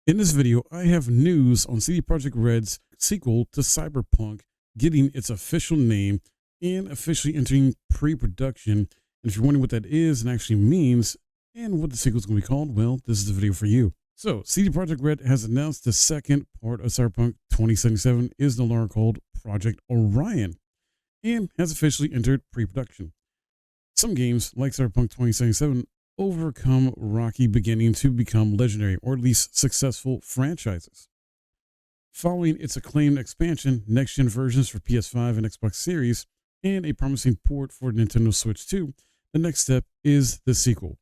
In this video, I have news on CD Projekt Red's sequel to Cyberpunk getting its official name and officially entering pre-production. And if you're wondering what that is and actually means and what the sequel is going to be called, well, this is the video for you. So, CD Projekt Red has announced the second part of Cyberpunk 2077 is no longer called Project Orion and has officially entered pre-production. Some games, like Cyberpunk 2077, overcome rocky beginning to become legendary, or at least successful franchises. Following its acclaimed expansion, next-gen versions for PS5 and Xbox Series, and a promising port for Nintendo Switch 2, the next step is the sequel.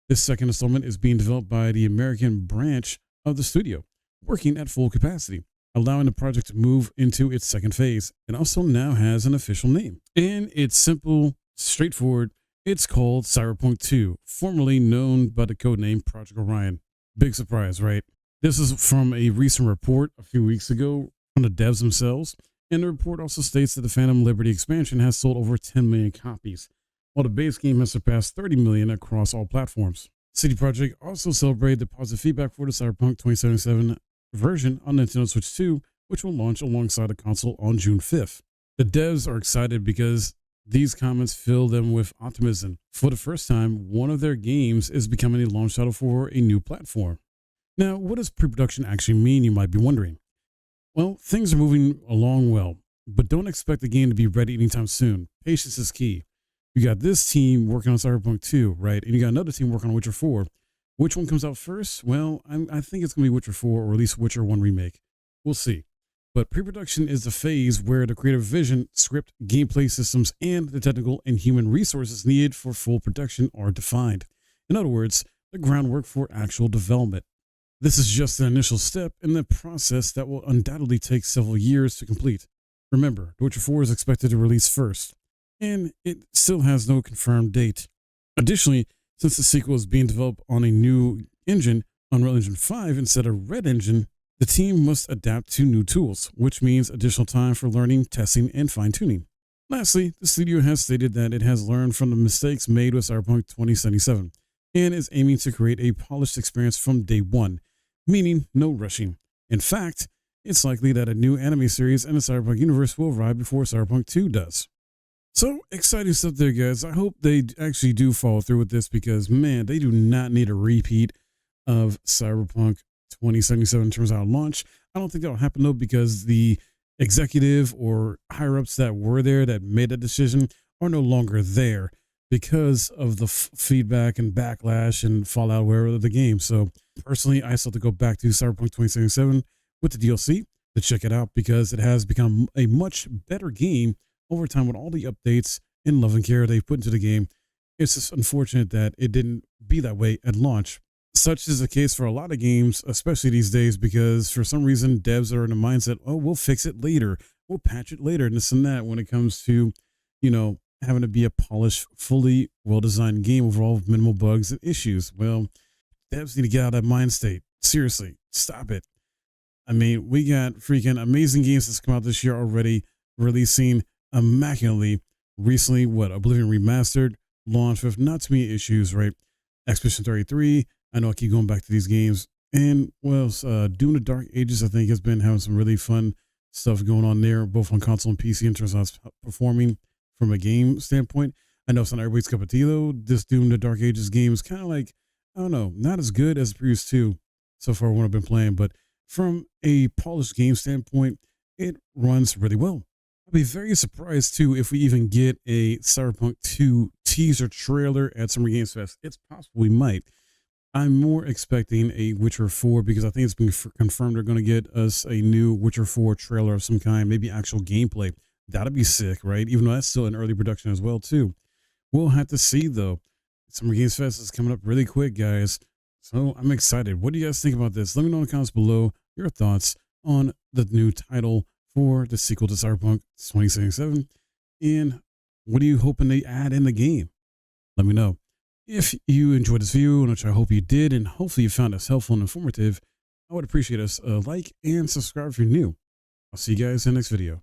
This second installment is being developed by the American branch of the studio, working at full capacity, allowing the project to move into its second phase, and also now has an official name. And it's simple, straightforward. It's called Cyberpunk 2, formerly known by the codename Project Orion. Big surprise, right? This is from a recent report a few weeks ago from the devs themselves, and the report also states that the Phantom Liberty expansion has sold over 10 million copies, while the base game has surpassed 30 million across all platforms. CD Projekt also celebrated the positive feedback for the Cyberpunk 2077 version on Nintendo Switch 2, which will launch alongside the console on June 5th. The devs are excited because these comments fill them with optimism. For the first time, one of their games is becoming a launch title for a new platform. Now, what does pre-production actually mean, you might be wondering? Well, things are moving along well, but don't expect the game to be ready anytime soon. Patience is key. You got this team working on Cyberpunk 2, right? And you got another team working on Witcher 4. Which one comes out first? Well, I think it's going to be Witcher 4, or at least Witcher 1 Remake. We'll see. But pre-production is the phase where the creative vision, script, gameplay systems, and the technical and human resources needed for full production are defined. In other words, the groundwork for actual development. This is just an initial step in the process that will undoubtedly take several years to complete. Remember, The Witcher 4 is expected to release first, and it still has no confirmed date. Additionally, since the sequel is being developed on a new engine, Unreal Engine 5 instead of Red Engine, the team must adapt to new tools, which means additional time for learning, testing, and fine-tuning. Lastly, the studio has stated that it has learned from the mistakes made with Cyberpunk 2077 and is aiming to create a polished experience from day one, meaning no rushing. In fact, it's likely that a new anime series in the Cyberpunk universe will arrive before Cyberpunk 2 does. So, exciting stuff there, guys. I hope they actually do follow through with this because, man, they do not need a repeat of Cyberpunk 2077 in terms of our launch. I don't think that'll happen though, because the executive or higher ups that were there that made that decision are no longer there because of the feedback and backlash and fallout of the game. So personally, I still have to go back to Cyberpunk 2077 with the DLC to check it out because it has become a much better game over time with all the updates and love and care they've put into the game. It's just unfortunate that it didn't be that way at launch. Such is the case for a lot of games, especially these days, because for some reason devs are in the mindset, oh, we'll fix it later, we'll patch it later, and this and that when it comes to, having to be a polished, fully well-designed game with all minimal bugs and issues. Well, devs need to get out of that mind state. Seriously, stop it. I mean, we got freaking amazing games that's come out this year already, releasing immaculately. Recently, Oblivion Remastered launched with not too many issues, right? Expedition 33. I know I keep going back to these games. And Dune the Dark Ages, I think, has been having some really fun stuff going on there, both on console and PC in terms of how it's performing from a game standpoint. I know it's not everybody's cup of tea, though. This Dune the Dark Ages game is kind of like, I don't know, not as good as the previous two so far when I've been playing. But from a polished game standpoint, it runs really well. I'd be very surprised, too, if we even get a Cyberpunk 2 teaser trailer at Summer Games Fest. It's possible we might. I'm more expecting a Witcher 4 because I think it's been confirmed they're going to get us a new Witcher 4 trailer of some kind, maybe actual gameplay. That'd be sick, right? Even though that's still in early production as well, too. We'll have to see, though. Summer Games Fest is coming up really quick, guys. So I'm excited. What do you guys think about this? Let me know in the comments below your thoughts on the new title for the sequel to Cyberpunk 2077. And what are you hoping they add in the game? Let me know. If you enjoyed this video, which I hope you did, and hopefully you found this helpful and informative, I would appreciate a like and subscribe if you're new. I'll see you guys in the next video.